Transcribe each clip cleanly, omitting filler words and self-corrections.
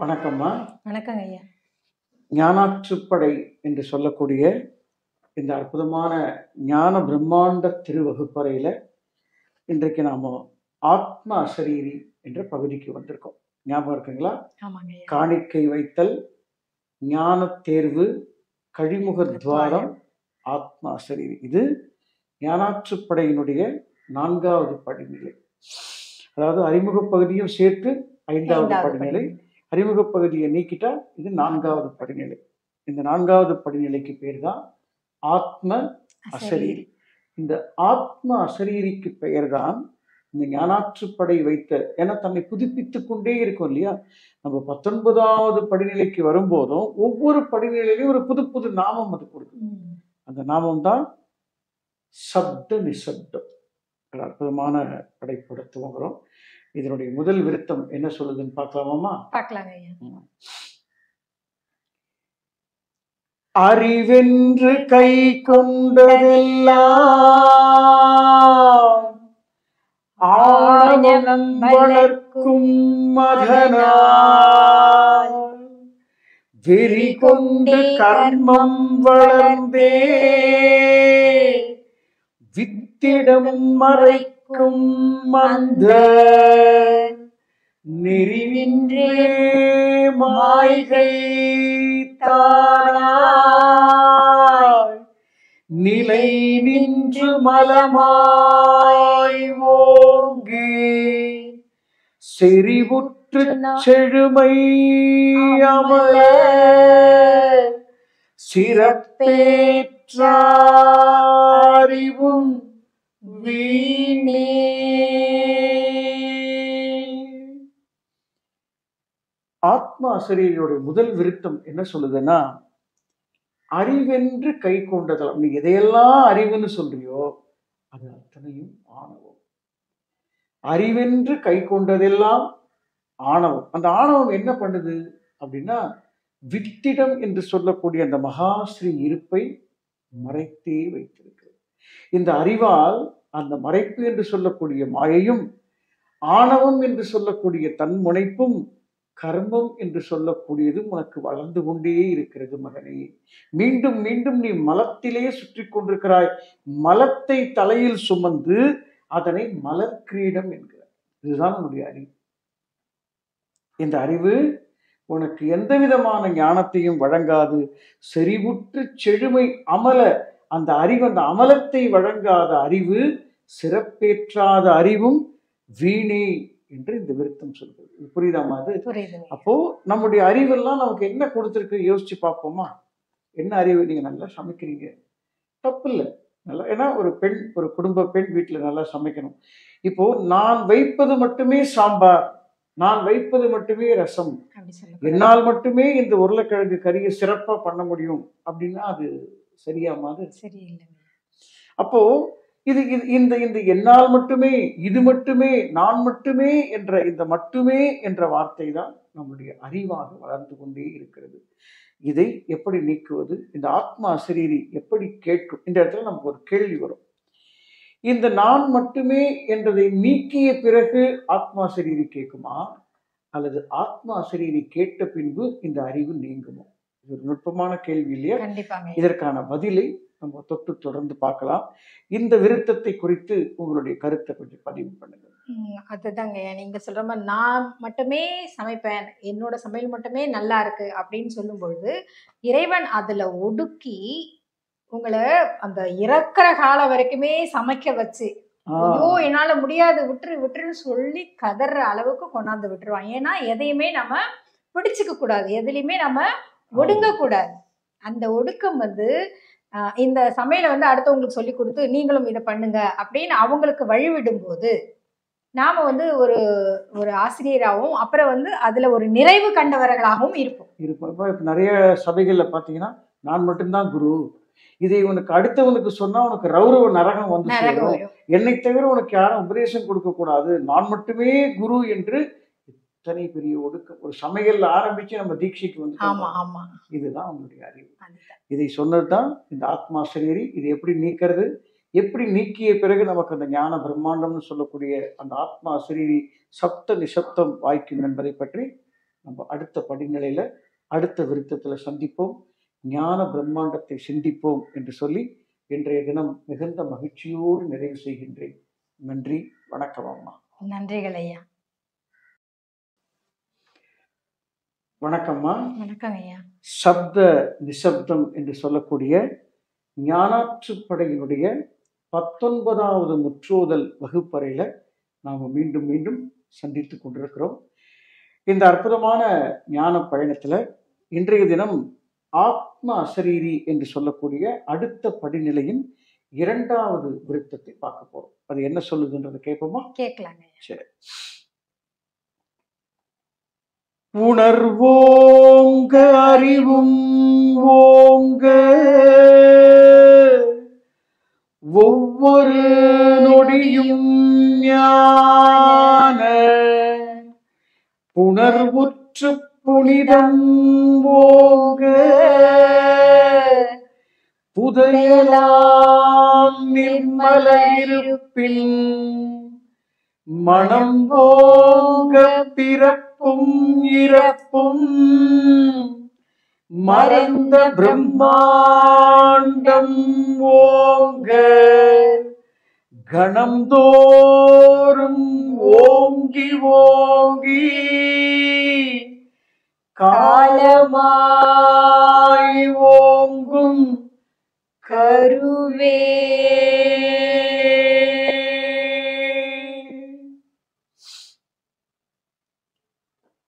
வணக்கம்மா. வணக்கங்க ஐயா. ஞானாற்றுப்படை என்று சொல்லக்கூடிய இந்த அற்புதமான ஞான பிரம்மாண்ட திருவகுப்பறையில இன்றைக்கு நாம ஆத்ம அசரீரி என்ற பகுதிக்கு வந்திருக்கோம். ஞாபகம் இருக்குங்களா? ஆமாங்க ஐயா. காணிக்கை வைத்தல், ஞான தேர்வு, கழிமுக துவாரம், ஆத்ம அசரீரி. இது ஞானாற்றுப்படையினுடைய 4வது படிநிலை. அதாவது அறிமுக பகுதியும் சேர்த்து 5வது படிநிலை. அறிமுக பகுதியை நீக்கிட்டா இது 4வது படிநிலை. இந்த 4வது படிநிலைக்கு பேர் தான் ஆத்ம அசரீரி. இந்த ஆத்ம அசரீரிக்கு பெயர் தான் இந்த ஞானாற்றுப்படை வைத்த, ஏன்னா தன்னை புதுப்பித்துக் கொண்டே இருக்கும் இல்லையா? நம்ம 19வது படிநிலைக்கு வரும்போதும் ஒவ்வொரு படிநிலையிலையும் ஒரு புது புது நாமம் அது கொடுக்கும். அந்த நாமம் தான் சப்த நிசப்தம். ஒரு அற்புதமான படைப்போட துவங்குறோம். இதனுடைய முதல் விருத்தம் என்ன சொல்லுதுன்னு பார்க்கலாமா? பார்க்கலாங்க ஐயா. அறிவென்று கை கொண்டதெல்லாம் ஆணவம் வளர்க்கும் மகனாய் வெறி கொண்டு கர்மம் வளர்ந்தே வித்திடம் மறைக்கும் மந்த நெறிவின்றே மாய்கை தானாய் நிலை நின்று மலமாய் ஓங்கி செறிவுற்று செழுமை அமல சிறப்பேற்றாரிவும் வீணே. ஆத்ம அசரீரியோடைய முதல் விருத்தம் என்ன சொல்லுதுன்னா, அறிவென்று கை கொண்டதெல்லாம், நீ எதையெல்லாம் அறிவுன்னு சொல்றியோ அது அத்தனையும் ஆணவம். அறிவென்று கை கொண்டதெல்லாம் ஆணவம். அந்த ஆணவம் என்ன பண்ணுது அப்படின்னா, வித்திடம் என்று சொல்லக்கூடிய அந்த மகாஸ்ரீ இருப்பை மறைத்தே வைத்திருக்கிறது. இந்த அறிவால் அந்த மறைப்பு என்று சொல்லக்கூடிய மாயையும், ஆணவம் என்று சொல்லக்கூடிய தன்முனைப்பும், கர்மம் என்று சொல்லக்கூடியதும் உனக்கு வளர்ந்து கொண்டே இருக்கிறது மகனே. மீண்டும் மீண்டும் நீ மலத்திலே சுற்றி கொண்டிருக்கிறாய். மலத்தை தலையில் சுமந்து அதனை மலர் கிரீடம் என்கிறார். இதுதான் உன்னுடைய அறிவு. இந்த அறிவு உனக்கு எந்த விதமான ஞானத்தையும் வழங்காது. செறிவுற்று செழுமை அமல, அந்த அறிவு, அந்த அமலத்தை வழங்காத அறிவு, சிறப்பேற்றாத அறிவும் வீணே என்று இந்த விருத்தம் சொல்றது. புரியுதாமா? அது அப்போ நம்முடைய அறிவெல்லாம் நமக்கு என்ன கொடுத்துருக்கு யோசிச்சு பார்ப்போமா? என்ன அறிவு? நீங்க நல்லா சமைக்கிறீங்க, தப்பு இல்லை, நல்லா. ஏன்னா ஒரு பெண், ஒரு குடும்ப பெண் வீட்டுல நல்லா சமைக்கணும். இப்போ நான் வைப்பது மட்டுமே சாம்பார், நான் வைப்பது மட்டுமே ரசம், என்னால் மட்டுமே இந்த உருளைக்கிழங்கு கறியை சிறப்பா பண்ண முடியும் அப்படின்னா அது சரியாமா? அது சரியில்லை. அப்போ இது இந்த இந்த என்னால் மட்டுமே, இது மட்டுமே, நான் மட்டுமே என்ற இந்த மட்டுமே என்ற வார்த்தை தான் நம்முடைய அறிவாக வளர்ந்து கொண்டே இருக்கிறது. இதை எப்படி நீக்குவது? இந்த ஆத்மா அசரீரி எப்படி கேட்கும்? இந்த இடத்துல நமக்கு ஒரு கேள்வி வரும். இந்த நான் மட்டுமே என்றதை நீக்கிய பிறகு ஆத்மா அசரீரி கேட்குமா, அல்லது ஆத்மா அசரீரி கேட்ட பின்பு இந்த அறிவு நீங்குமா? இது ஒரு நுட்பமான கேள்வி இல்லையா? இதற்கான பதிலை நம்ம தொட்டு தொடர்ந்து பார்க்கலாம். இந்த விருத்தத்தை குறித்து உங்களுடைய கருத்தை கொஞ்சம் பதிவு பண்ணுங்க. அதுதாங்க நீங்க சொல்ற மாதிரி, நான் மட்டுமே சமைப்பேன், என்னோட சமையல் மட்டுமே நல்லா இருக்கு அப்படின்னு சொல்லும் பொழுது, இறைவன் அதுல ஒடுக்கி உங்களை அந்த இறக்குற காலம் வரைக்குமே சமைக்க வச்சு, ஐயோ என்னால முடியாது விட்டுரு விட்டுருன்னு சொல்லி கதற அளவுக்கு கொண்டாந்து விட்டுருவான். ஏன்னா எதையுமே நம்ம பிடிச்சுக்க கூடாது, எதுலையுமே நம்ம ஒடுங்க கூடாது. அந்த ஒடுக்கம் இந்த சமையலை அடுத்தவங்களுக்கு சொல்லி கொடுத்து நீங்களும் இதை பண்ணுங்க அப்படின்னு அவங்களுக்கு வழிவிடும் போது நாம ஒரு ஒரு ஆசிரியராகவும் அப்புறம் அதுல ஒரு நிறைவு கண்டவர்களாகவும் இருப்போம். இப்போ நிறைய சபைகள்ல பாத்தீங்கன்னா, நான் மட்டும்தான் குரு, இதை உனக்கு அடுத்தவனுக்கு சொன்னா உனக்கு ரௌரவ நரகம் வந்து சேரும், என்னை தவிர உனக்கு யாரும் உபதேசம் கொடுக்க கூடாது, நான் மட்டுமே குரு என்று இத்தனை பெரிய ஒடுக்கம். ஒரு சமையல் ஆரம்பிச்சு நம்ம தீட்சைக்கு வந்து இதுதான் உங்களுடைய அறிவு. இதை சொன்னதுதான் இந்த ஆத்மா சரீரி. இது எப்படி நீக்கிறது, எப்படி நீக்கிய பிறகு நமக்கு அந்த ஞான பிரம்மாண்டம்னு சொல்லக்கூடிய அந்த ஆத்மா சரீரி சப்த நிசப்தம் வாய்க்கும் என்பதை பற்றி நம்ம அடுத்த படிநிலையில அடுத்த விருத்தத்துல சந்திப்போம், ஞான பிரம்மாண்டத்தை சிந்திப்போம் என்று சொல்லி இன்றைய தினம் மிகுந்த மகிழ்ச்சியோடு நிறைவு செய்கின்றேன். நன்றி, வணக்கம் அம்மா. நன்றிகள் ஐயா. வணக்கம்மா. வணக்கம் ஐயா. சப்த நிசப்தம் என்று சொல்லக்கூடிய ஞானாற்றுப்படையினுடைய 19வது முற்றோதல் வகுப்பறையில நாம் மீண்டும் மீண்டும் சந்தித்து கொண்டிருக்கிறோம். இந்த அற்புதமான ஞான பயணத்துல இன்றைய தினம் ஆத்ம அசரீரி என்று சொல்லக்கூடிய அடுத்த படிநிலையின் 2வது விருத்தத்தை பார்க்க போறோம். அது என்ன சொல்லுதுன்றதை கேட்போமா? கேட்கலாங்க. சரி. உணர்வோங்க அறிவும் ஓங்க ஒவ்வொரு நொடியும் ஞான புணர்வுற்று புனிதம் ஓங்க புதையலாம் நிர்மல இருப்பின் மனம் ஓங்க பிறப்பும் இறப்பும் மறந்த பிரம்மாண்டம் ஓங்க கணம்தோறும் ஓங்கி ஓங்கி காலமாய் ஓங்கும் கருவே.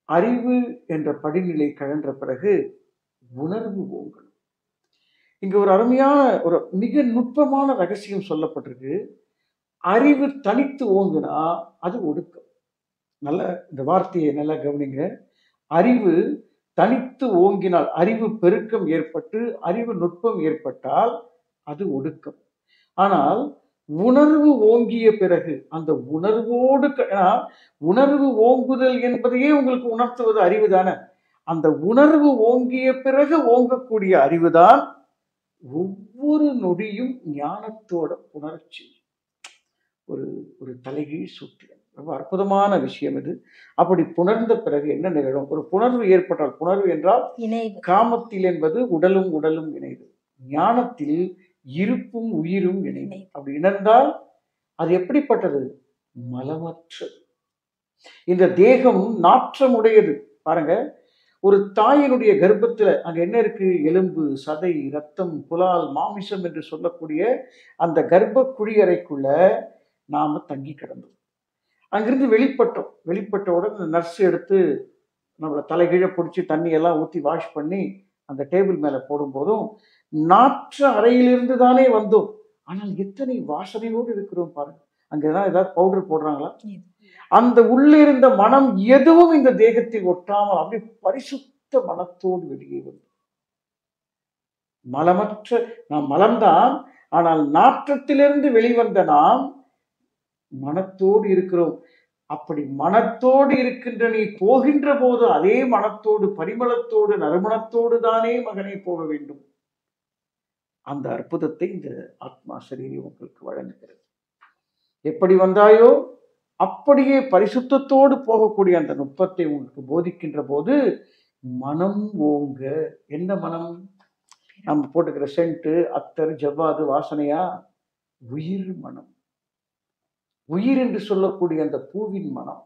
அறிவு என்ற படிநிலை கழன்ற பிறகு உணர்வு ஓங்கணும். இங்க ஒரு அருமையான ஒரு மிக நுட்பமான ரகசியம் சொல்லப்பட்டிருக்கு. அறிவு தனித்து ஓங்குனா அது ஒடுக்கம். நல்ல இந்த வார்த்தையை நல்லா கவனிங்க. அறிவு தனித்து ஓங்கினால், அறிவு பெருக்கம் ஏற்பட்டு அறிவு நுட்பம் ஏற்பட்டால் அது ஒடுக்கம். ஆனால் உணர்வு ஓங்கிய பிறகு அந்த உணர்வோடு, உணர்வு ஓங்குதல் என்பதையே உங்களுக்கு உணர்த்துவது அறிவு தானே. அந்த உணர்வு ஓங்கிய பிறகு ஓங்கக்கூடிய அறிவுதான் ஒவ்வொரு நொடியும் ஞானத்தோட உணர்ச்சி. ஒரு ஒரு தலைகீழ் சூத்திரம். ரொம்ப அற்புதமான விஷயம் இது. அப்படி புணர்ந்த பிறகு என்ன நிகழும்? ஒரு புணர்வு ஏற்பட்டால், புணர்வு என்றால் காமத்தில் என்பது உடலும் உடலும் இணைவு, ஞானத்தில் இருப்பும் உயிரும் இணைவு. அப்படி இணைந்தால் அது எப்படிப்பட்டது? மலமற்றது. இந்த தேகம் நாற்றமுடையது. பாருங்க, ஒரு தாயினுடைய கர்ப்பத்துல அங்க என்ன இருக்கு? எலும்பு, சதை, ரத்தம், புலால், மாமிசம் என்று சொல்லக்கூடிய அந்த கர்ப்ப குழியறைக்குள்ள நாம தங்கி கிடந்தோம். அங்கிருந்து வெளிப்பட்டோம். வெளிப்பட்ட உடனே நர்ஸ் எடுத்து நம்மளை தலைகீழ பிடிச்சி தண்ணி எல்லாம் ஊற்றி வாஷ் பண்ணி அந்த டேபிள் மேல போடும் போதும் நாற்ற அறையிலிருந்து தானே வந்தோம். ஆனால் எத்தனை வாசனையோடு இருக்கிறோம் பாருங்க. அங்கதான் ஏதாவது பவுடர் போடுறாங்களா? அந்த உள்ளே இருந்த மனம் எதுவும் இந்த தேகத்தில் ஒட்டாமல் அப்படி பரிசுத்த மனத்தோடு வெளியே வந்தோம். மலமற்ற நாம் மலம்தான், ஆனால் நாற்றத்திலிருந்து வெளிவந்த நாம் மனத்தோடு இருக்கிறோம். அப்படி மனத்தோடு இருக்கின்ற நீ போகின்ற போது அதே மனத்தோடு, பரிமளத்தோடு, நறுமணத்தோடு தானே மகனை போக வேண்டும். அந்த அற்புதத்தை இந்த ஆத்மா சரீரி உங்களுக்கு வழங்குகிறது. எப்படி வந்தாயோ அப்படியே பரிசுத்தத்தோடு போகக்கூடிய அந்த நுட்பத்தை உங்களுக்கு போதிக்கின்ற போது மனம் ஓங்க. என்ன மனம்? நம்ம போட்டுக்கிற சென்ட்டு, அத்தர், ஜவ்வாது வாசனையா? உயிர் மனம். உயிர் என்று சொல்லக்கூடிய அந்த பூவின் மனம்,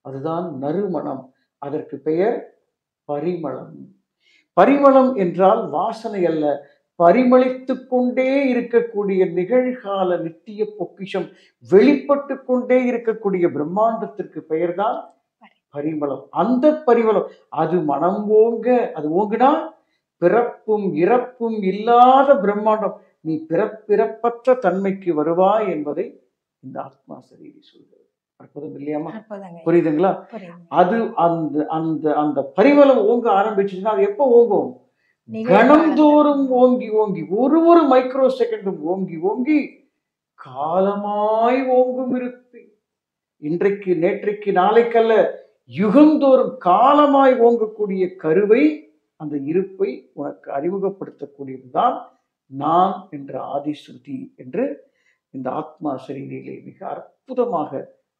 அதுதான் நறுமணம். அதற்கு பெயர் பரிமளம். பரிமளம் என்றால் வாசனை அல்ல, பரிமளித்து கொண்டே இருக்கக்கூடிய நிகழ்கால நித்திய பொக்கிஷம், வெளிப்பட்டு கொண்டே இருக்கக்கூடிய பிரம்மாண்டத்திற்கு பெயர்தான் பரிமளம். அந்த பரிமளம் அது மனம் ஓங்க. அது ஓங்குனா பிறப்பும் இறப்பும் இல்லாத பிரம்மாண்டம். நீ பிறப்பிறப்பற்ற தன்மைக்கு வருவாய் என்பதை இந்த ஆத்மா சரீரி சொல்கிறது. அற்புதம் இல்லையாமா? புரியுதுங்களா? அது அந்த அந்த அந்த பரிமளம் ஓங்க ஆரம்பிச்சுன்னா அது எப்போ ஓங்கும்? கணம்தோறும் ஓங்கி ஓங்கி, ஒரு மைக்ரோ செகண்டும் ஓங்கி ஓங்கி காலமாய் ஓங்கும் இருப்பு. இன்றைக்கு நேற்றைக்கு நாளைக்கல்ல, யுகந்தோறும் காலமாய் ஓங்கக்கூடிய கருவை, அந்த இருப்பை உனக்கு அறிமுகப்படுத்தக்கூடியதுதான் நான் என்ற ஆதிஸ்ருதி என்று இந்த ஆத்மா சரீரிலே மிக அற்புதமாக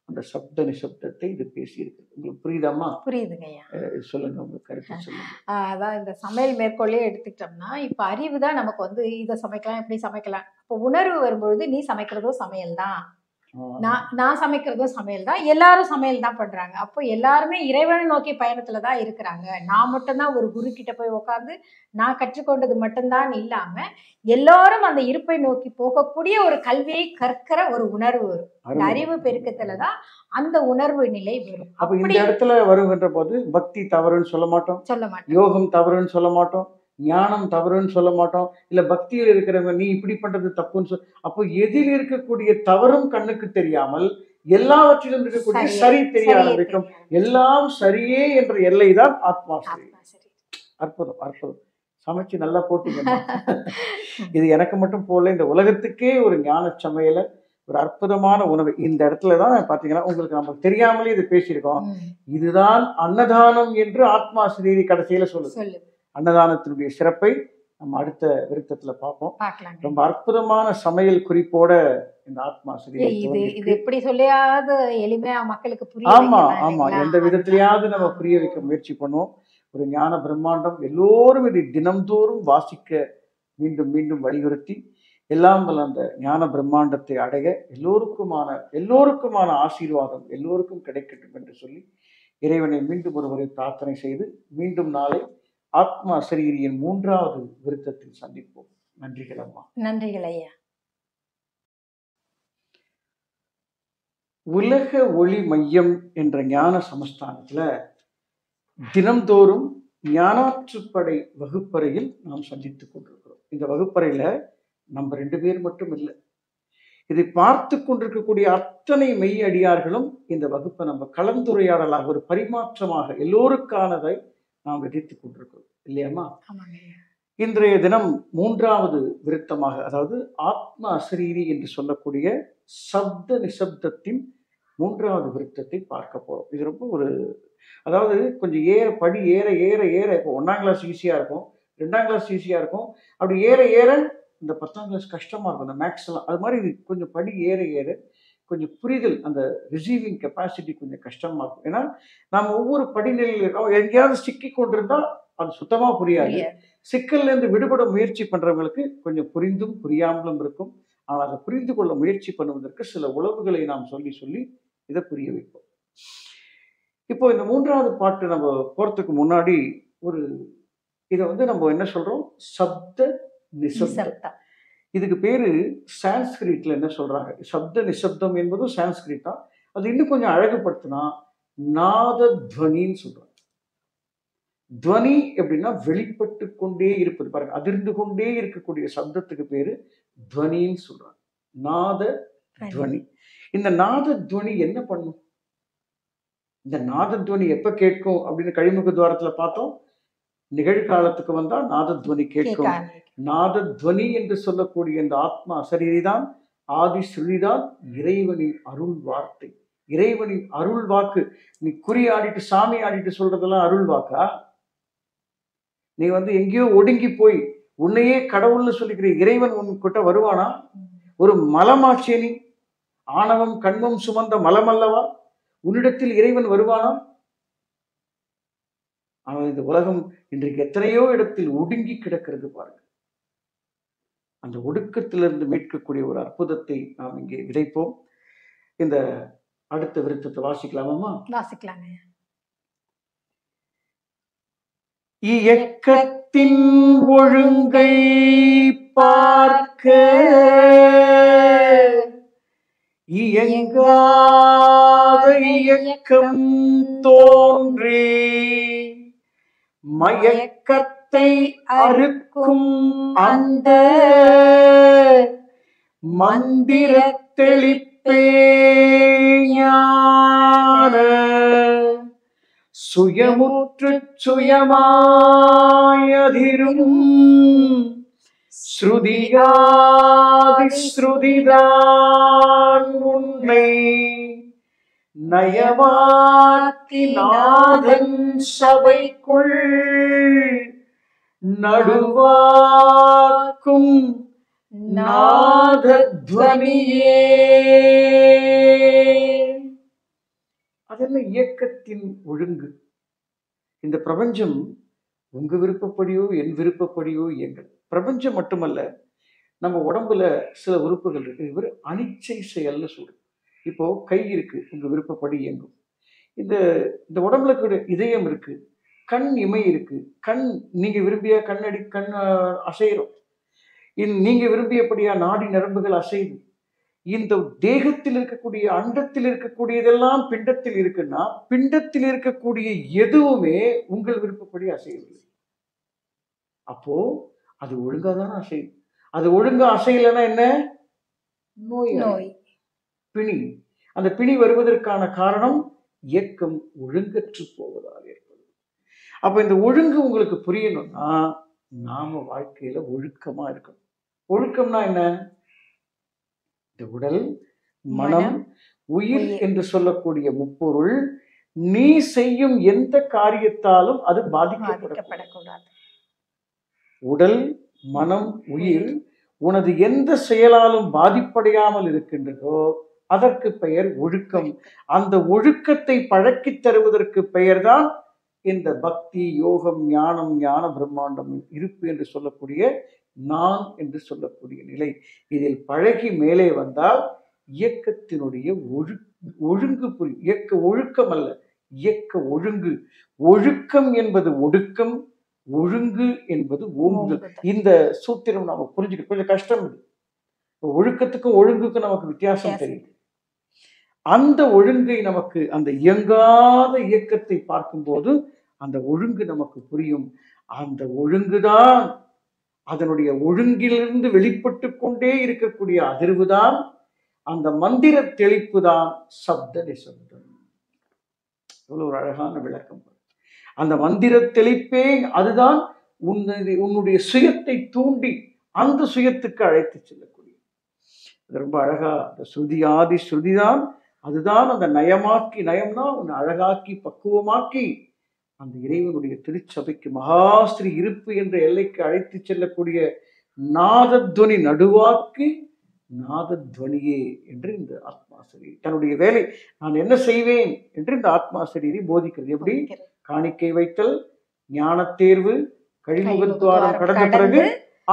அந்த சப்த நிசப்தத்தை இது பேசியிருக்கு. உங்களுக்கு புரியுதாம்மா? புரியுதுங்க ஐயா. சொல்லுங்க, உங்க கருத்து சொல்லுங்க. அதான் இந்த சமையல் மேற்கொள்ளே எடுத்துக்கிட்டோம்னா, இப்ப அறிவு தான் நமக்கு வந்து இதை சமைக்கலாம், இப்படி சமைக்கலாம். இப்போ உணர்வு வரும்பொழுது நீ சமைக்கிறதும் சமையல் தான், நான் சமைக்கிறதும் சமையல் தான், எல்லாரும் சமையல் தான் பண்றாங்க. அப்போ எல்லாருமே இறைவனை நோக்கி பயணத்துல தான் இருக்கிறாங்க. நான் மட்டும்தான் ஒரு குரு கிட்ட போய் உட்காந்து நான் கற்றுக்கொண்டது மட்டும்தான் இல்லாம எல்லாரும் அந்த இருப்பை நோக்கி போகக்கூடிய ஒரு கல்வியை கற்கிற ஒரு உணர்வு வரும். இந்த அறிவு பெருக்கத்துலதான் அந்த உணர்வு நிலை வரும். அப்ப இந்த இடத்துல வருகின்ற போது பக்தி தவறுன்னு சொல்ல மாட்டோம், யோகம் தவறுன்னு சொல்ல மாட்டோம், ஞானம் தவறுன்னு சொல்ல மாட்டோம். இல்ல பக்தியில் இருக்கிறவங்க நீ இப்படி பண்றது தப்புன்னு அப்போ எதில் இருக்கக்கூடிய தவறும் கண்ணுக்கு தெரியாமல் எல்லாவற்றிலும் இருக்கக்கூடிய சரி தெரிய ஆரம்பிக்கும். எல்லாம் சரியே என்ற எல்லை தான் ஆத்மா சரி. அற்புதம், அற்புதம். சமைச்சு நல்லா போட்டீங்க. இது எனக்கு மட்டும் போல, இந்த உலகத்துக்கே ஒரு ஞான சமையல, ஒரு அற்புதமான உணவு. இந்த இடத்துலதான் பாத்தீங்கன்னா உங்களுக்கு நமக்கு தெரியாமலே இது பேசியிருக்கோம். இதுதான் அன்னதானம் என்று ஆத்மா சரீரி கடைசியில சொல்லுது. அன்னதானத்தினுடைய சிறப்பை நம்ம அடுத்த விருத்தத்துல பார்ப்போம். ரொம்ப அற்புதமான சமையல் குறிப்போட இந்த ஆத்மா சரீரி இது எப்படி சொல்லியாவது எளிமையா மக்களுக்கு புரிய. ஆமா ஆமா, எந்த விதத்திலேயாவது நம்ம புரிய வைக்க முயற்சி பண்ணுவோம். ஒரு ஞான பிரம்மாண்டம். எல்லோரும் இதை தினம்தோறும் வாசிக்க மீண்டும் மீண்டும் வலியுறுத்தி எல்லாம் அந்த ஞான பிரம்மாண்டத்தை அடைய எல்லோருக்குமான ஆசீர்வாதம் எல்லோருக்கும் கிடைக்கட்டும் என்று சொல்லி இறைவனை மீண்டும் ஒருவரை பிரார்த்தனை செய்து மீண்டும் நாளை ஆத்மா சரீரியின் 3வது விருத்தத்தில் சந்திப்போம். நன்றிகள் அம்மா. நன்றிகள் ஐயா. உலக ஒளி மையம் என்ற ஞான சமஸ்தானத்துல தினம்தோறும் ஞானாற்றுப்படை வகுப்பறையில் நாம் சந்தித்துக் கொண்டிருக்கிறோம். இந்த வகுப்பறையில நம்ம 2 பேர் மட்டும் இல்லை, இதை பார்த்து கொண்டிருக்கக்கூடிய அத்தனை மெய் அடியார்களும் இந்த வகுப்பை நம்ம கலந்துரையாடலாக ஒரு பரிமாற்றமாக எல்லோருக்கானதை நாம் விதித்துக் கொண்டிருக்கிறோம் இல்லையாமா? இன்றைய தினம் 3வது விருத்தமாக, அதாவது ஆத்மா அசரீரி என்று சொல்லக்கூடிய சப்த நிசப்தத்தின் 3வது விருத்தத்தை பார்க்க போறோம். இது ரொம்ப ஒரு, அதாவது கொஞ்சம் படி ஏற ஏற ஏற, இப்போ 1ஆம் கிளாஸ் ஈஸியா இருக்கும், 2ஆம் கிளாஸ் ஈஸியா இருக்கும், அப்படி ஏற ஏற இந்த 10ஆம் கிளாஸ் கஷ்டமா இருக்கும், இந்த மேக்ஸ் எல்லாம். அது மாதிரி இது கொஞ்சம் படி ஏற ஏற கொஞ்சம் புரிதல், அந்த ரிசீவிங் கெப்பாசிட்டி கொஞ்சம் கஷ்டமா இருக்கும். ஏன்னா நம்ம ஒவ்வொரு படிநிலையில் இருக்கோம். எங்கேயாவது சிக்கி கொண்டிருந்தா அது சுத்தமா புரியாது. சிக்கல்ல இருந்து விடுபட முயற்சி பண்றவங்களுக்கு கொஞ்சம் புரிந்தும் புரியாமலும் இருக்கும். ஆனால் அதை புரிந்து கொள்ள முயற்சி பண்ணுவதற்கு சில உளவுகளை நாம் சொல்லி சொல்லி இதை புரிய வைப்போம். இப்போ இந்த 3வது பாட்டு நம்ம போறதுக்கு முன்னாடி இதை நம்ம என்ன சொல்றோம், சப்த நிசப்தம். இதுக்கு பேரு சான்ஸ்கிரிட்ல என்ன சொல்றாங்க, சப்த நிசப்தம் என்பதும் சான்ஸ்கிரிட் தான். அது இன்னும் கொஞ்சம் அழகுபடுத்தினா நாத துவனின்னு சொல்றாங்க. துவனி எப்படின்னா வெளிப்பட்டு கொண்டே இருப்பது, பாருங்க, அதிர்ந்து கொண்டே இருக்கக்கூடிய சப்தத்துக்கு பேரு துவனின்னு சொல்றாங்க. நாத துவனி. இந்த நாத துவனி என்ன பண்ணும்? இந்த நாத துவனி எப்ப கேட்கும் அப்படின்னு கழிமுக துவாரத்துல பார்த்தோம். நிகழ்காலத்துக்கு வந்தா நாத துவனி கேட்கும். நாத துவனி என்று சொல்லக்கூடிய இந்த ஆத்மா அசரீரிதான், ஆதி ஸ்ருதிதான் இறைவனின் அருள் வார்த்தை, இறைவனின் அருள் வாக்கு. நீ குறி ஆடிட்டு சாமி ஆடிட்டு சொல்றதெல்லாம் அருள் வாக்கா? நீ எங்கேயோ ஒடுங்கி போய் உன்னையே கடவுள்னு சொல்லிக்கிற இறைவன் உன்கிட்ட வருவானா? ஒரு மலமாச்சே, நீ ஆணவம் கண்மம் சுமந்த மலம் அல்லவா? உன்னிடத்தில் இறைவன் வருவானா? ஆனால் இந்த உலகம் இன்றைக்கு எத்தனையோ இடத்தில் ஒடுங்கி கிடக்கிறது பாருங்க. அந்த ஒடுக்கத்திலிருந்து மீட்கக்கூடிய ஒரு அற்புதத்தை நாம் இங்கே விதைப்போம். இந்த அடுத்த விருத்தத்தை வாசிக்கலாமா? வாசிக்கலாங்க. இயக்கத்தின் ஒழுங்கை பார்க்க இயங்காத இயக்கம் தோன்றி மயக்கத்தை அறுக்கும் அந்த மந்திர தெளிப்பே ஞான சுயமுற்று சுயமாயதிரும் ஸ்ருதியாதி ஸ்ருதிதான் உன்னை நயமாக்கி நாதன் சபைக்குள் நடுவாக்கும் நாதத்வனியே. அதெல்லாம் இயக்கத்தின் ஒழுங்கு. இந்த பிரபஞ்சம் உங்க விருப்பப்படியோ என் விருப்பப்படியோ இயங்கல். பிரபஞ்சம் மட்டுமல்ல, நம்ம உடம்புல சில உறுப்புகள் இருக்கு. இவர் அனிச்சை செயல்னு சொல்றோம். இப்போ கை இருக்கு, உங்க விருப்பப்படி இயங்கும். இந்த இந்த உடம்புல கூட இதயம் இருக்கு, கண் இமை இருக்கு. கண் நீங்க விரும்பிய கண் அசைகிறோம். நீங்க விரும்பியபடியா நாடி நரம்புகள் அசைது. இந்த தேகத்தில் இருக்கக்கூடிய அண்டத்தில் இருக்கக்கூடியதெல்லாம் பிண்டத்தில் இருக்குன்னா, பிண்டத்தில் இருக்கக்கூடிய எதுவுமே உங்கள் விருப்பப்படி அசையவில்லை. அப்போ அது ஒழுங்கா தானே அசையும். அது ஒழுங்கா அசையலைன்னா என்ன? நோய், பிணி. அந்த பிணி வருவதற்கான காரணம் இயக்கம் ஒழுங்கற்று போவதால் ஏற்படும். அப்ப இந்த ஒழுங்கு உங்களுக்கு புரியணும்னா நாம வாழ்க்கையில ஒழுக்கமா இருக்கணும். ஒழுக்கம்னா என்ன? இந்த உடல், மனம், உயிர் என்று சொல்லக்கூடிய முப்பொருள் நீ செய்யும் எந்த காரியத்தாலும் அது பாதிக்கப்படக்கூடாது. உடல், மனம், உயிர் உனது எந்த செயலாலும் பாதிப்படையாமல் இருக்கின்றதோ அதற்கு பெயர் ஒழுக்கம். அந்த ஒழுக்கத்தை பழக்கி தருவதற்கு பெயர்தான் இந்த பக்தி, யோகம், ஞானம், ஞான பிரம்மாண்டம் இருப்பு என்று சொல்லக்கூடிய நான் என்று சொல்லக்கூடிய நிலை. இதில் பழகி மேலே வந்தால் இயக்கத்தினுடைய ஒழுங்கு புரியும். இயக்க ஒழுக்கம் அல்ல, இயக்க ஒழுங்கு. ஒழுக்கம் என்பது ஒடுக்கம், ஒழுங்கு என்பது ஓங்குதல். இந்த சூத்திரம் நாம புரிஞ்சுக்க கொஞ்சம் கஷ்டம். இது ஒழுக்கத்துக்கும் ஒழுங்குக்கும் நமக்கு வித்தியாசம் தெரியுது. அந்த ஒழுங்கை நமக்கு, அந்த இயங்காத இயக்கத்தை பார்க்கும்போது அந்த ஒழுங்கு நமக்கு புரியும். அந்த ஒழுங்குதான், அதனுடைய ஒழுங்கிலிருந்து வெளிப்பட்டு கொண்டே இருக்கக்கூடிய அதிர்வுதான், அந்த மந்திர தெளிப்பு தான் சப்த நிசப்தம். இவ்வளவு ஒரு அழகான விளக்கம். அந்த மந்திர தெளிப்பே அதுதான் உன்னுடைய சுயத்தை தூண்டி அந்த சுயத்துக்கு அழைத்து செல்லக்கூடிய. அது ரொம்ப அழகா, அந்த ஸ்ருதி ஆதி ஸ்ருதிதான், அதுதான் அந்த நயமாக்கி, நயம்னா உன்னை அழகாக்கி பக்குவமாக்கி அந்த இறைவனுடைய திருச்சபைக்கு மகாஸ்ரீ இருப்பு என்ற எல்லைக்கு அழைத்து செல்லக்கூடிய நாதத்வனி நடுவாக்கி நாதத்வனியே என்று இந்த ஆத்மாசிரியர் தன்னுடைய வேலை, நான் என்ன செய்வேன் என்று இந்த ஆத்மாசிரியரை போதிக்கிறது. எப்படி? காணிக்கை வைத்தல், ஞான தேர்வு, கழிமுகத்வாரம் கடந்த பிறகு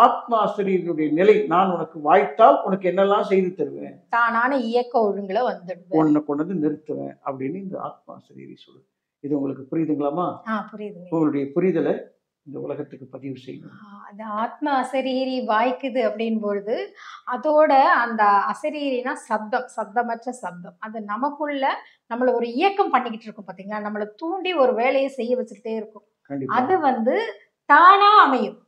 ஆத்மாசிரியனுடைய நிலை, நான் உனக்கு வாய்த்தால் உனக்கு என்னெல்லாம் செய்து தருவேன், தானான இயக்க ஒழுங்குல வந்துடுவேன், உன்னை கொண்டு வந்து நிறுத்துவேன் அப்படின்னு இந்த ஆத்மாசிரியரை சொல்லு. இது உங்களுக்கு புரியுதுங்களாமா? புரியுது. உங்களுடைய புரிதலை இந்த உலகத்துக்கு பதிவு செய்யணும். அந்த ஆத்ம அசரீரி வாய்க்குது அப்படின் பொழுது அதோட அந்த அசரீரினா சப்தம், சப்தமற்ற சப்தம், அது நமக்குள்ள நம்மள ஒரு இயக்கம் பண்ணிக்கிட்டு இருக்கும் பாத்தீங்களா, நம்மளை தூண்டி ஒரு வேலையை செய்ய வச்சுக்கிட்டே இருக்கும். அது தானா அமையும்.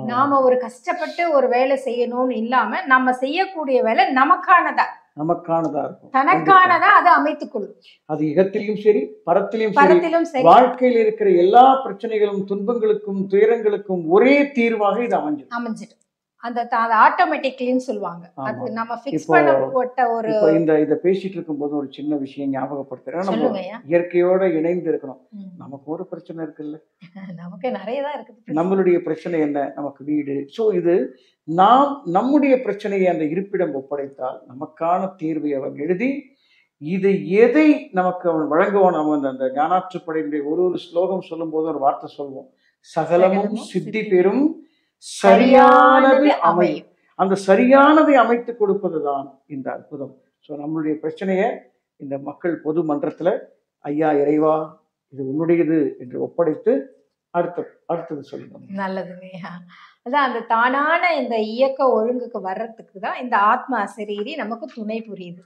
நாம ஒரு கஷ்டப்பட்டு ஒரு வேலை செய்யணும்னு இல்லாம நம்ம செய்யக்கூடிய வேலை நமக்கானதா இருக்கும், தனக்கானதா அது அமைத்துக் கொள்ளும். அது இகத்திலும் சரி பரத்திலும் சரி, வாழ்க்கையில் இருக்கிற எல்லா பிரச்சனைகளும், துன்பங்களுக்கும், துயரங்களுக்கும் ஒரே தீர்வாக இது அமைஞ்சிடும். அந்த ஆட்டோமேட்டிக்லின்னு சொல்லுவாங்க. அது நம்ம ஃபிக்ஸ் பண்ணப்பட்ட ஒரு. இத பேசிட்டு இருக்கும்போது ஒரு சின்ன விஷயம் ஞாபகப்படுத்துறேன். நம்ம இயற்கையோட இணைந்து இருக்கணும். நமக்கு ஒரு பிரச்சனை இருக்குல்ல, நமக்கு நிறைய தான் இருக்குது. நம்மளுடைய பிரச்சனை என்ன? நமக்கு வீடு. சோ இது நம்முடைய பிரச்சனையை அந்த இருப்பிடம் ஒப்படைத்தால் நமக்கான தீர்வை அவன் எழுதி, இது எதை நமக்கு அவன் வழங்குவான். நம்ம அந்த ஞானாற்றுப்படையினுடைய ஒரு ஸ்லோகம் சொல்லும் போது ஒரு வார்த்தை சொல்வோம், சகலமும் சித்தி பெறும், சரியானது அமையும். அந்த சரியானதை அமைத்து கொடுப்பதுதான் இந்த அற்புதம். ஸோ நம்மளுடைய பிரச்சனையை இந்த மக்கள் பொது மன்றத்துல ஐயா இறைவா இது உன்னுடையது என்று ஒப்படைத்து அடுத்தது சொல்லுங்க. நல்லதுங்கய்யா. அதான் அந்த தானான இந்த இயக்க ஒழுங்குக்கு வர்றதுக்கு தான் இந்த ஆத்ம அசரீரி நமக்கு துணை புரியுது.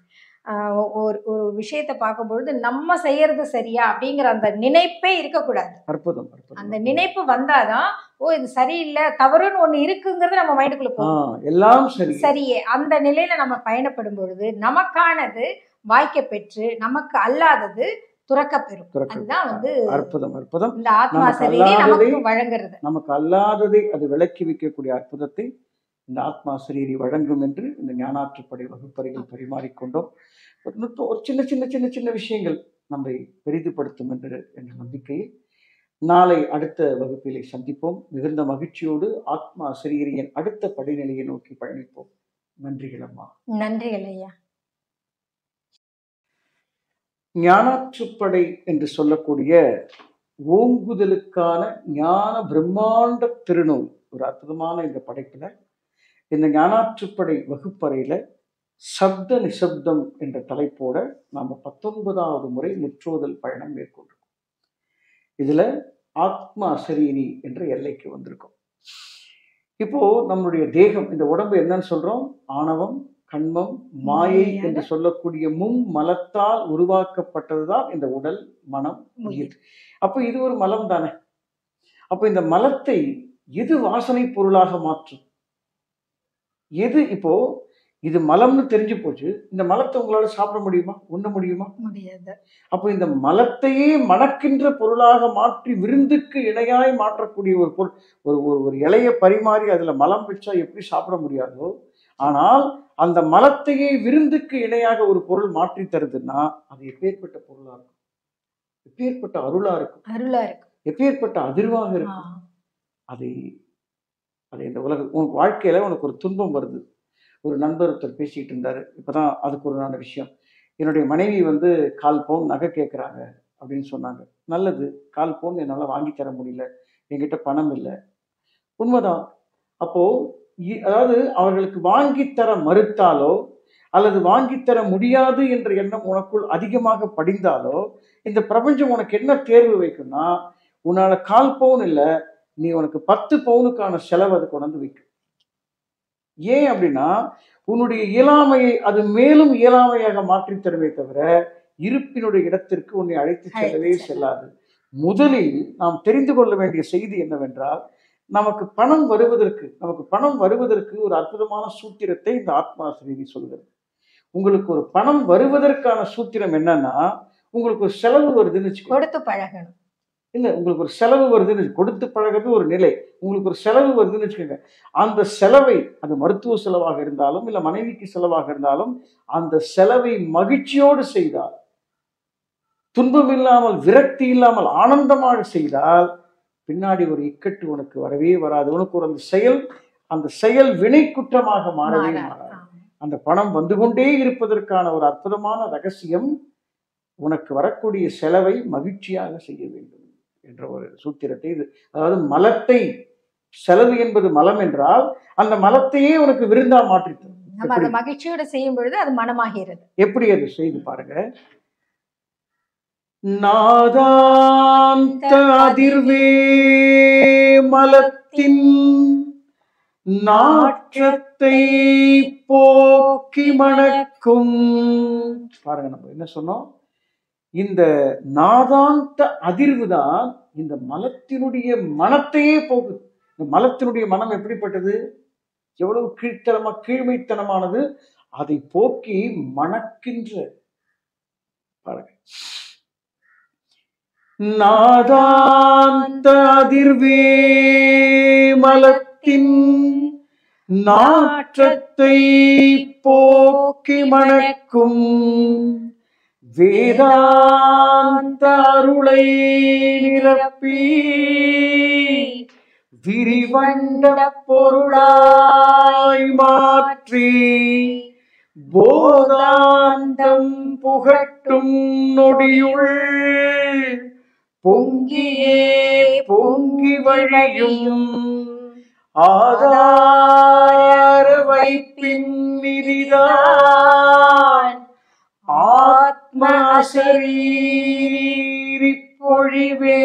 ஒரு விஷயத்தை பார்க்கும்பொழுது நம்ம செய்யறது சரியா அப்படிங்கிற அந்த நினைப்பே இருக்கக்கூடாது. அற்புதம். அந்த நினைப்பு வந்தாதான் இது சரியில்லை, தவறுன்னு ஒண்ணு இருக்குங்கிறது நம்ம மைண்டுக்குள்ள போகும். எல்லாம் சரியே அந்த நிலையில நம்ம பயணப்படும் பொழுது நமக்கானது வாய்க்க பெற்று நமக்கு அல்லாதது துறக்க பெறும். அதுதான் அற்புதம். இந்த ஆத்மா சரீரி நமக்கு வழங்குறது. நமக்கு அல்லாததை அது விளக்கி வைக்கக்கூடிய அற்புதத்தை இந்த ஆத்மா சரீரி வழங்கும் என்று இந்த ஞானாற்றுப்படை வகுப்பறைகள் பரிமாறிக்கொண்டோம். ஒரு சின்ன சின்ன சின்ன சின்ன விஷயங்கள் நம்மை பெரிதுபடுத்தும் என்ற நம்பிக்கையில் நாளை அடுத்த வகுப்பிலே சந்திப்போம். மிகுந்த மகிழ்ச்சியோடு ஆத்மா சரீரியின் அடுத்த படிநிலையை நோக்கி பயணிப்போம். நன்றிகள் அம்மா. நன்றிகள் ஐயா. ஞானாற்றுப்படை என்று சொல்லக்கூடிய ஓங்குதலுக்கான ஞான பிரம்மாண்ட திருநூல், ஒரு அற்புதமான இந்த படைப்புல, இந்த ஞானாற்றுப்படை வகுப்பறையில சப்த நிசப்தம் என்ற தலைப்போட நாம 19வது முறை முற்றோதல் பயணம் மேற்கொண்டிருக்கோம். இதுல ஆத்ம அசரீரி என்ற எல்லைக்கு வந்திருக்கோம். இப்போ நம்மளுடைய தேகம், இந்த உடம்பு என்னன்னு சொல்றோம்? ஆணவம், கண்மம், மாயை என்று சொல்லக்கூடிய மலத்தால் உருவாக்கப்பட்டதுதான் இந்த உடல், மனம், உயிர். அப்போ இது ஒரு மலம் தானே. அப்போ இந்த மலத்தை எது வாசனை பொருளாக மாற்றும்? எது இப்போ இது மலம்னு தெரிஞ்சு போச்சு, இந்த மலத்தை உங்களால சாப்பிட முடியுமா? உண்ண முடியுமா? முடியாது. அப்போ இந்த மலத்தையே மணக்கின்ற பொருளாக மாற்றி விருந்துக்கு இணையாய் மாற்றக்கூடிய ஒரு பொருள், ஒரு இலையை பரிமாறி அதுல மலம் வச்சா எப்படி சாப்பிட முடியாதோ, ஆனால் அந்த மலத்தையே விருந்துக்கு இணையாக ஒரு பொருள் மாற்றி தருதுன்னா அது எப்பேற்பட்ட பொருளா இருக்கும், எப்பேற்பட்ட அருளா இருக்கும், எப்பேற்பட்ட அதிர்வாக இருக்கும். அதை அதை இந்த உன் வாழ்க்கையில உனக்கு ஒரு துன்பம் வருது. ஒரு நண்பர் ஒருத்தர் பேசிட்டு இருந்தாரு, இப்பதான் அதுக்கு ஒரு விஷயம். என்னுடைய மனைவி வந்து 1/4 பவுன் நகை கேட்குறாங்க அப்படின்னு சொன்னாங்க. நல்லது, 1/4 பவுன் என்னால் வாங்கி தர முடியல, என்கிட்ட பணம் இல்லை. உண்மைதான். அப்போ அதாவது அவர்களுக்கு வாங்கித்தர மறுத்தாலோ அல்லது வாங்கித்தர முடியாது என்ற எண்ணம் உனக்குள் அதிகமாக படிந்தாலோ இந்த பிரபஞ்சம் உனக்கு என்ன தேர்வு வைக்கும்னா, உன்னால 1/4 பவுன் இல்லை, நீ உனக்கு 10 பவுனுக்கான செலவு அது கொண்டு வைக்கும். ஏன் அப்படின்னா உன்னுடைய இயலாமையை அது மேலும் இயலாமையாக மாற்றி தருவே தவிர இருப்பினுடைய இடத்திற்கு உன்னை அழைத்து செல்லவே செல்லாது. முதலில் நாம் தெரிந்து கொள்ள வேண்டிய செய்தி என்னவென்றால், நமக்கு பணம் வருவதற்கு ஒரு அற்புதமான சூத்திரத்தை இந்த ஆத்மாசிரியர் சொல்கிறது. உங்களுக்கு ஒரு பணம் வருவதற்கான சூத்திரம் என்னன்னா, உங்களுக்கு ஒரு செலவு வருதுன்னு கொடுத்து பழகணும். இல்லை, உங்களுக்கு ஒரு செலவு வருதுன்னு, கொடுத்து பழகிறது ஒரு நிலை. உங்களுக்கு ஒரு செலவு வருதுன்னு வச்சுக்கோங்க, அந்த செலவை, அது மருத்துவ செலவாக இருந்தாலும் இல்லை மனைவிக்கு செலவாக இருந்தாலும், அந்த செலவை மகிழ்ச்சியோடு செய்தால், துன்பம் இல்லாமல், விரக்தி இல்லாமல், ஆனந்தமாக செய்தால் பின்னாடி ஒரு இக்கட்டு உனக்கு வரவே வராது. உனக்கு ஒரு அந்த செயல் வினை குற்றமாக மாறவே மாறாது. அந்த பணம் வந்து கொண்டே இருப்பதற்கான ஒரு அற்புதமான ரகசியம், உனக்கு வரக்கூடிய செலவை மகிழ்ச்சியாக செய்ய வேண்டும் என்ற ஒரு சூத்திரத்தை இது. அதாவது மலத்தை, செலவு என்பது மலம் என்றால் அந்த மலத்தையே உனக்கு விருந்தா மாற்றிட்டு மகிழ்ச்சியோட செய்யும் பொழுது அது மனமாகிறது. எப்படி அது செய்து பாருங்க. நாதாந்த அதிர்வே மலத்தின் நாற்றத்தை போக்கி மணக்கும். பாருங்க, நம்ம என்ன சொன்னோம்? இந்த நாதாந்த அதிர்வு தான் இந்த மலத்தினுடைய மனத்தையே போகுது. இந்த மலத்தினுடைய மனம் எப்படிப்பட்டது? எவ்வளவு கீழ்மைத்தனமானது. அதை போக்கி மணக்கின்ற பாருங்க. நாதாந்த அதிர்வே மலத்தின் நாற்றத்தை போக்கி மணக்கும் வேதாந்த அருளை நிரப்பி விரிவண்ட பொருளாய் மாற்றி போதாந்தம் புகட்டும் நொடியுள் பொங்கியே பொங்கி வழியும் ஆதார வைப்பின் நிதிதான் ஆத்ம அசரீரி பொழிவே.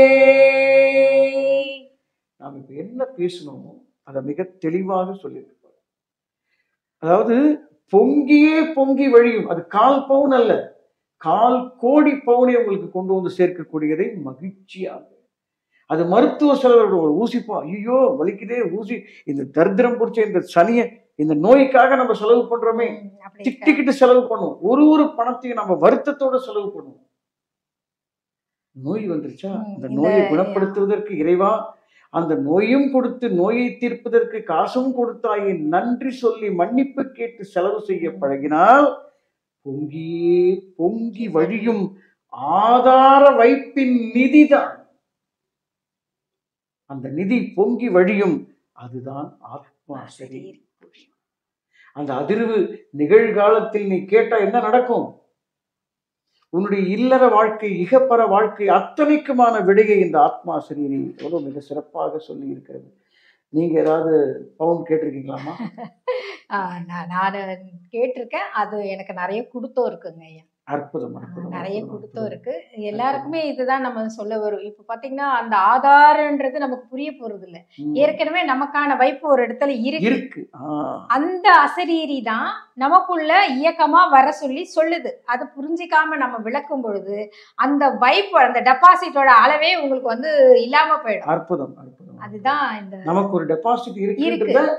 நாம் இப்ப என்ன பேசணுமோ அதை மிக தெளிவாக சொல்லியிருப்பார். அதாவது பொங்கியே பொங்கி வழியும், அது 1/4 பவுன் அல்ல, 1/4 கோடி பவுனை உங்களுக்கு கொண்டு வந்து சேர்க்கக்கூடியதை மகிழ்ச்சியாக. அது மருத்துவ செலவு. ஒரு ஊசி ஐயோ வலிக்குதே, ஊசி, இந்த தரித்திரம் பிடிச்ச இந்த சனிய, இந்த நோய்க்காக நம்ம செலவு பண்றோமே, திட்டிக்கிட்டு செலவு பண்ணுவோம். ஒரு பணத்தையும் நம்ம வருத்தத்தோட செலவு பண்ணுவோம். நோய் வந்துருச்சா, அந்த நோயை குணப்படுத்துவதற்கு இறைவா அந்த நோயும் கொடுத்து நோயை தீர்ப்பதற்கு காசும் கொடுத்தாயே, நன்றி சொல்லி மன்னிப்பு கேட்டு செலவு செய்ய பழகினால் பொங்கியே பொங்கி வழியும் ஆதார வைப்பின் நிதிதான். அந்த நிதி பொங்கி வழியும், அதுதான் ஆத்மா சரீரி. அந்த அதிர்வு நிகழ்காலத்தில் நீ கேட்டா என்ன நடக்கும்? உன்னுடைய இல்லற வாழ்க்கை, இகப்பர வாழ்க்கை அத்தனைக்குமான விடையை இந்த ஆத்மா சரீரி எவ்வளவு மிக சிறப்பாக சொல்லி இருக்கிறது. நீங்க ஏதாவது பவுன் கேட்டிருக்கீங்களாமா? நான் கேட்டிருக்கேன். அது எனக்கு நிறைய குடுத்தம் இருக்குங்க ஐயா. அற்புதம், அற்புதம், நிறைய அற்புதம், குடுத்தம் அற்புதம். இருக்கு. எல்லாருக்குமே இதுதான் நம்ம சொல்ல வரும். இப்ப பாத்தீங்கன்னா அந்த ஆதாரன்றது நமக்கு புரிய போறது இல்ல. ம். ஏற்கனவே நமக்கான வைப்பு ஒரு இடத்துல இருக்கு. இருக்கு. அந்த அசரீரி தான் நமக்குள்ள இயக்கமா வர சொல்லி சொல்லுது. அது புரிஞ்சிக்காம நம்ம விளக்கும் பொழுது அந்த வைப்பு, அந்த டெபாசிட்டோட அளவே உங்களுக்கு வந்து இல்லாம போயிடும். அற்புதம், அற்புதம். அதுதான் இந்த நமக்கு ஒரு டெபாசிட் இருக்கு. இருக்குன்றத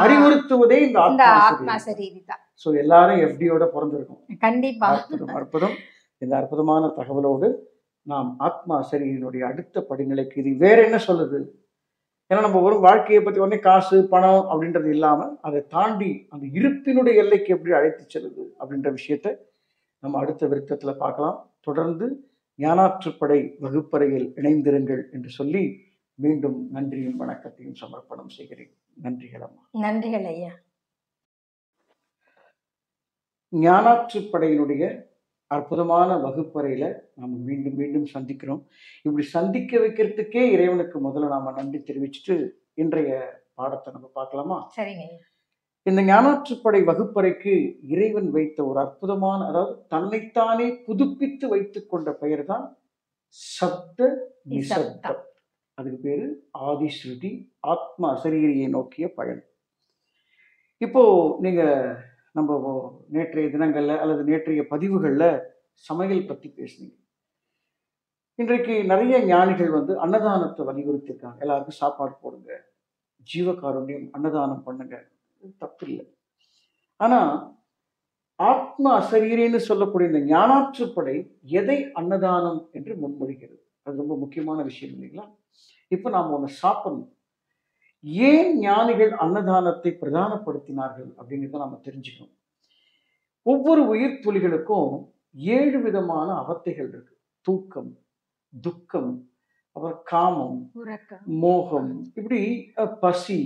அறிவுறுத்துவதே இந்த இந்த ஆத்மா ஆத்மா சரீரி. சரீரி தான். சோ எல்லாரும் எஃப்டியோட பிறந்திருக்கோம். கண்டிப்பா. அற்புதம், அற்புதம். இந்த அற்புதமான தகவலோடு நாம் ஆத்மா சரீரினுடைய அடுத்த படிநிலைக்கு இது வேற என்ன சொல்லுது? ஏன்னா நம்ம ஒரு வாழ்க்கையை பத்தி உடனே காசு பணம் அப்படின்றது இல்லாம அதை தாண்டி அந்த இருப்பினுடைய எல்லைக்கு எப்படி அழைத்து செல்லுது அப்படின்ற விஷயத்த நம்ம அடுத்த விருத்தத்துல பார்க்கலாம். தொடர்ந்து ஞானாற்றுப்படை வகுப்பறையில் இணைந்திருங்கள் என்று சொல்லி மீண்டும் நன்றியும் வணக்கத்தையும் சமர்ப்பணம் செய்கிறேன். நன்றிகள் அம்மா. நன்றிகள் ஐயா. ஞானாற்றுப்படையினுடைய அற்புதமான வகுப்பறையில நாம மீண்டும் மீண்டும் சந்திக்கிறோம். இப்படி சந்திக்க வைக்கிறதுக்கே இறைவனுக்கு முதல்ல நாம நன்றி தெரிவிச்சுட்டு இன்றைய பாடத்தை நம்ம பார்க்கலாமா? சரிங்க ஐயா. இந்த ஞானாற்றுப்படை வகுப்பறைக்கு இறைவன் வைத்த ஒரு அற்புதமான, அதாவது தன்னைத்தானே புதுப்பித்து வைத்துக் கொண்ட பெயர் தான் சப்த நிசப்தம். அதுக்கு பேரு ஆதிஸ்ருதி, ஆத்மா அசரீரியை நோக்கிய பயணம். இப்போ நீங்க நம்ம நேற்றைய தினங்கள்ல அல்லது நேற்றைய பதிவுகள்ல சமையல் பத்தி பேசுனீங்க. இன்றைக்கு நிறைய ஞானிகள் வந்து அன்னதானத்தை வலியுறுத்திருக்காங்க. எல்லாருக்கும் சாப்பாடு போடுங்க, ஜீவகாருண்யம், அன்னதானம் பண்ணுங்க, தப்பு இல்லை. ஆனா ஆத்மா அசரீரின்னு சொல்லக்கூடிய இந்த ஞானாற்றுப்படை எதை அன்னதானம் என்று முன்மொழிகிறது? அது ரொம்ப முக்கியமான விஷயம் இல்லைங்களா? இப்ப நாம ஒண்ணு சாப்பிடணும். ஏன் ஞானிகள் அன்னதானத்தை பிரதானப்படுத்தினார்கள் அப்படிங்கிறத நாம தெரிஞ்சுக்கணும். ஒவ்வொரு உயிர் துளிகளுக்கும் 7 விதமான அவத்தைகள் இருக்கு. தூக்கம், துக்கம், அப்புறம் காமம், மோகம், இப்படி பசி,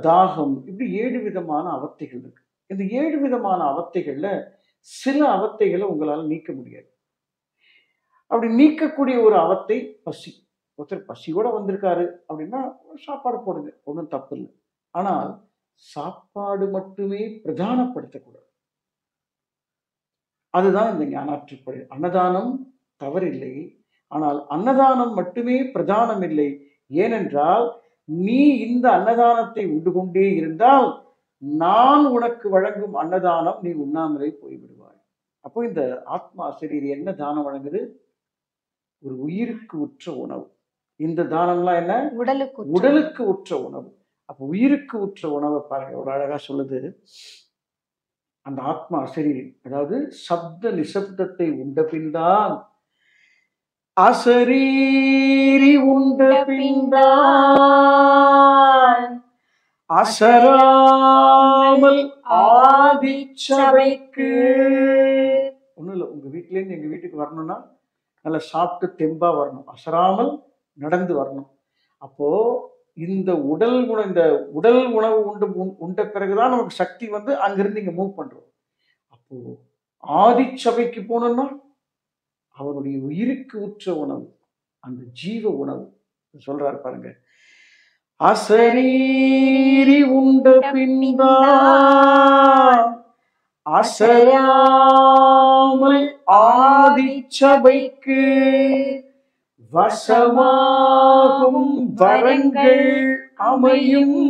தாகம், இப்படி 7 விதமான அவத்தைகள் இருக்கு. இந்த 7 விதமான அவத்தைகள்ல சில அவத்தைகளை உங்களால நீக்க முடியாது. அப்படி நீக்கக்கூடிய ஒரு அவத்தை பசி. ஒருத்தர் பசியோட வந்திருக்காரு அப்படின்னா சாப்பாடு போடுங்க, ஒன்றும் தப்பு இல்லை. ஆனால் சாப்பாடு மட்டுமே பிரதானப்படுத்தக்கூடாது. அதுதான் இந்த ஞானாற்றுப்படை. அன்னதானம் தவறில்லை, ஆனால் அன்னதானம் மட்டுமே பிரதானம் இல்லை. ஏனென்றால் நீ இந்த அன்னதானத்தை உண்டு கொண்டே இருந்தால் நான் உனக்கு வழங்கும் அன்னதானம் நீ உண்ணாமலே போய்விடுவாய். அப்போ இந்த ஆத்மா சரீரி என்ன தானம் வழங்குது? ஒரு உயிருக்கு உற்ற உணவு. இந்த தானம்லாம் என்ன? உடலுக்கு உற்ற உணவு. அப்ப உயிருக்கு உற்ற உணவை பாருங்க, ஒரு அழகா சொல்லுது. அந்த ஆத்மா அசரீரி, அதாவது சப்த நிசப்தத்தை உண்ட பின்தான், அசரீரி உண்ட பின்தான் அசராமல் ஆதிச்சபைக்கு. ஒண்ணும் இல்லை, உங்க வீட்டுல இருந்து எங்க வீட்டுக்கு வரணும்னா நல்லா சாப்பிட்டு தெம்பா வரணும், அசராமல் நடந்து வரணும். அப்போ இந்த உடல் உணவு உண்ட பிறகுதான் நமக்கு சக்தி வந்து அங்கிருந்து இங்க மூவ் பண்றோம். அப்போ ஆதிச்சபைக்கு போனோம்னா அவருடைய உயிருக்கு உற்ற உணவு, அந்த ஜீவ உணவு சொல்றாரு பாருங்க. அசரீரி உண்ட பின்தான் அசராமல் ஆதிச்சபைக்கு வசமாகும் வரங்கள் அமையும்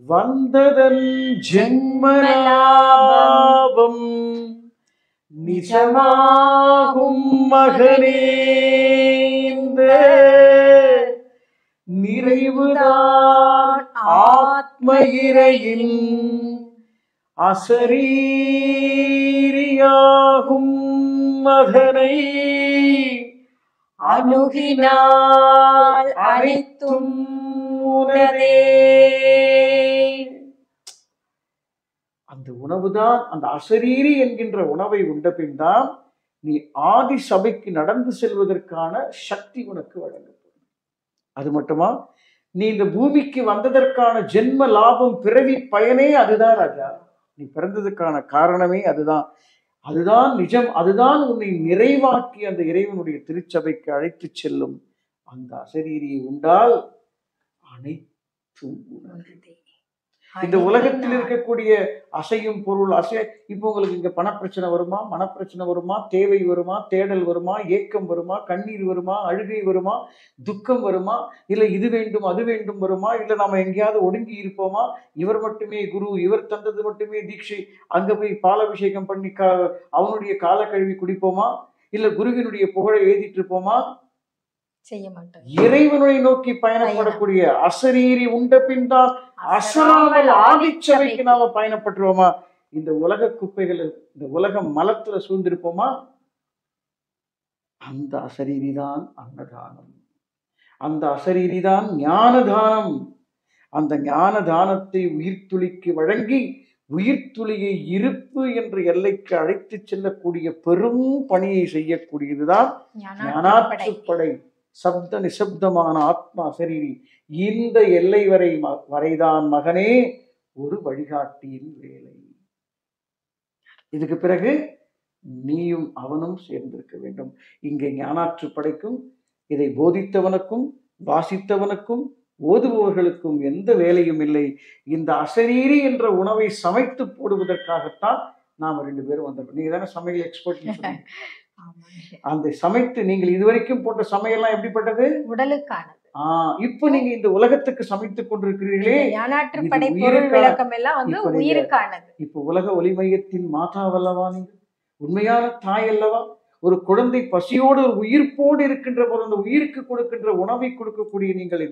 வந்ததன் ஜென்மலாபம் நிஜமாகும் மகனே. நிறைவுதான் ஆத்ம இறையின் அசரீரியாகும் மகனை அணுகினால் அனைத்தும் உனதே. அந்த உணவுதான், அந்த அசரீரி என்கின்ற உணவை உண்ட பின் தான் நீ ஆதி சபைக்கு நடந்து செல்வதற்கான சக்தி உனக்கு வழங்கப்படும். அது மட்டுமா, நீ இந்த பூமிக்கு வந்ததற்கான ஜென்ம லாபம், பிறவி பயனே அதுதான் ராஜா. நீ பிறந்ததுக்கான காரணமே அதுதான். அதுதான் நிஜம். அதுதான் உன்னை நிறைவாக்கி அந்த இறைவனுடைய திருச்சபைக்கு அழைத்து செல்லும். அந்த அசரீரியை உண்டால் அனைத்தும் உனது. இந்த உலகத்தில் இருக்கக்கூடிய அசையும் பொருள் இப்போ உங்களுக்கு இங்க பணப்பிரச்சனை வருமா, மனப்பிரச்சனை வருமா, தேவை வருமா, தேடல் வருமா, ஏக்கம் வருமா, கண்ணீர் வருமா, அழுகை வருமா, துக்கம் வருமா, இல்ல இது வேண்டும் அது வேண்டும் வருமா, இல்ல நாம எங்கேயாவது ஒடுங்கி இருப்போமா, இவர் மட்டுமே குரு, இவர் தந்தது மட்டுமே தீட்சை, அங்க போய் பாலாபிஷேகம் பண்ணி அவனுடைய கால கழுவி குடிப்போமா, இல்ல குருவினுடைய புகழை எழுதிட்டு இருப்போமா? செய்ய மாட்டோம். இறைவனை நோக்கி பயணப்படக்கூடிய அசரீரி உண்ட பின் தான் அசராமல் ஆதிச்சபைக்கு நாம பயணப்பட்டுருவோமா? இந்த உலக குப்பைகள், இந்த உலக மலத்துல சூழ்ந்திருப்போமா? அந்த அசரீரி தான் அன்னதானம், அந்த அசரீரி தான் ஞானதானம். அந்த ஞான தானத்தை உயிர்த்துளிக்கு வழங்கி உயிர்த்துளியை இருப்பு என்ற எல்லைக்கு அழைத்து செல்லக்கூடிய பெரும் பணியை செய்யக்கூடியதுதான் ஞானாற்றுப்படை. சப்த நிசப்தமான ஆத்மா அசரீரி. இந்த எல்லை வரைதான் மகனே ஒரு வழிகாட்டியின் வேலை. இதுக்கு பிறகு நீயும் அவனும் சேர்ந்திருக்க வேண்டும். இங்கே ஞானாற்றுப்படைக்கும் இதை போதித்தவனுக்கும் வாசித்தவனுக்கும் ஓதுபவர்களுக்கும் எந்த வேலையும் இல்லை. இந்த அசரீரி என்ற உணவை சமைத்து போடுவதற்காகத்தான் நாம 2 பேரும் வந்தோம். நீங்க தானே சமையல் எக்ஸ்பர்ட். அந்த சமைத்து நீங்கள் இதுவரைக்கும் போட்ட சமையல்லாம் எப்படிப்பட்டது? உடலுக்கானது. இப்ப நீங்க இந்த உலகத்துக்கு சமைத்துக் கொண்டிருக்கிறீர்களே, இப்ப உலக ஒளி மையத்தின் மாதாவல்லவா? நீங்க உண்மையான தாய் அல்லவா? ஒரு குழந்தை பசியோடு ஒரு உயிர்ப்போடு இருக்கின்ற போது அந்த உயிருக்கு கொடுக்கின்ற உணவை கொடுக்கக்கூடிய நீங்கள்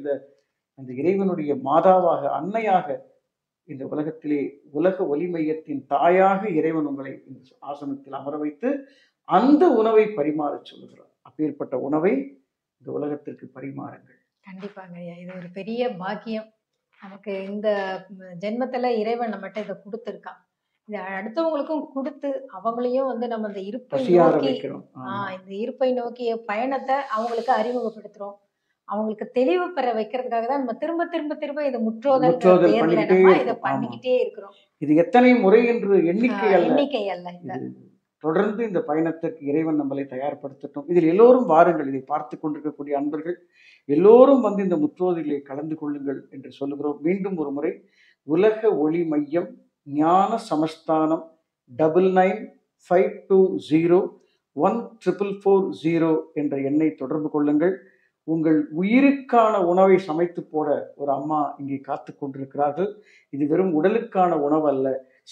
அந்த இறைவனுடைய மாதாவாக, அன்னையாக இந்த உலகத்திலே உலக ஒளி மையத்தின் தாயாக இறைவன் உங்களை இந்த ஆசனத்தில் அமர வைத்து அந்த உணவை பரிமாற சொல்லுகிறார். அப்பேற்பட்ட உணவை இந்த உலகத்திற்கு பரிமாறுங்கள். கண்டிப்பாங்க ஐயா, இது ஒரு பெரிய பாக்கியம். நமக்கு இந்த ஜென்மத்துல இறைவன் நம்மகிட்ட இதை கொடுத்துருக்கான். இதை அடுத்தவங்களுக்கும் கொடுத்து அவங்களையும் நம்ம இந்த இருப்பை நோக்கி இந்த இருப்பை நோக்கிய பயணத்தை அவங்களுக்கு அறிமுகப்படுத்துறோம். அவங்களுக்கு தெளிவு பெற வைக்கிறதுக்காக தான் நம்ம திரும்ப திரும்ப திரும்ப இதை முற்றோதல் இதை பண்ணிக்கிட்டே இருக்கிறோம். இது எத்தனை முறை என்று எண்ணிக்கை அல்ல. தொடர்ந்து இந்த பயணத்திற்கு இறைவன் நம்மளை தயார்படுத்தட்டும். இதில் எல்லோரும் வாருங்கள். இதை பார்த்து கொண்டிருக்கக்கூடிய அன்பர்கள் எல்லோரும் வந்து இந்த முற்றோதலிலே கலந்து கொள்ளுங்கள் என்று சொல்லுகிறோம். மீண்டும் ஒரு முறை உலக ஒளி மையம் ஞான சமஸ்தானம் 9952014440 என்ற எண்ணை தொடர்பு கொள்ளுங்கள். உங்கள் உயிருக்கான உணவை சமைத்து போட ஒரு அம்மா இங்கே காத்து கொண்டிருக்கிறார்கள். இது வெறும் உடலுக்கான உணவு அல்ல,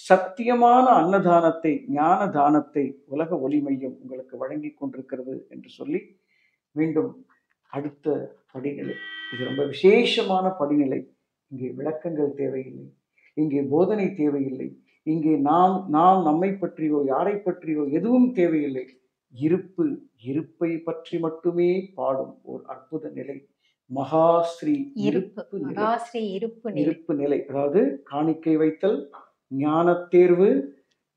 சத்தியமான அன்னதானத்தை, ஞான தானத்தை உலக ஒளி மையம் உங்களுக்கு வழங்கி கொண்டிருக்கிறது என்று சொல்லி மீண்டும் அடுத்த படிநிலை. இது ரொம்ப விசேஷமான படிநிலை. இங்கே விளக்கங்கள் தேவையில்லை, இங்கே போதனை தேவையில்லை, இங்கே நாம் நம்மை பற்றியோ யாரை பற்றியோ எதுவும் தேவையில்லை. இருப்பை பற்றி மட்டுமே பாடும் ஒரு அற்புத நிலை மகாஸ்ரீ இருப்பு நிலை. அதாவது காணிக்கை வைத்தல், ஞான தேர்வு,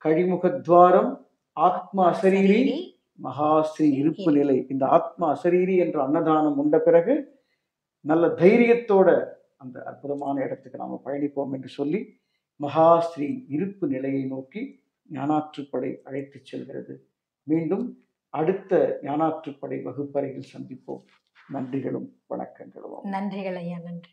கழிமுகத்வாரம், ஆத்மா அசரீரி, மகாஸ்ரீ இருப்பு நிலை. இந்த ஆத்மா அசரீரி என்ற அன்னதானம் உண்ட பிறகு நல்ல தைரியத்தோட அந்த அற்புதமான இடத்துக்கு நாம பயணிப்போம் என்று சொல்லி மகாஸ்ரீ இருப்பு நிலையை நோக்கி ஞானாற்றுப்படை அழைத்து செல்கிறது. மீண்டும் அடுத்த ஞானாற்றுப்படை வகுப்பறையில் சந்திப்போம். நன்றிகளும் வணக்கங்களும். நன்றிகள் ஐயா, நன்றி.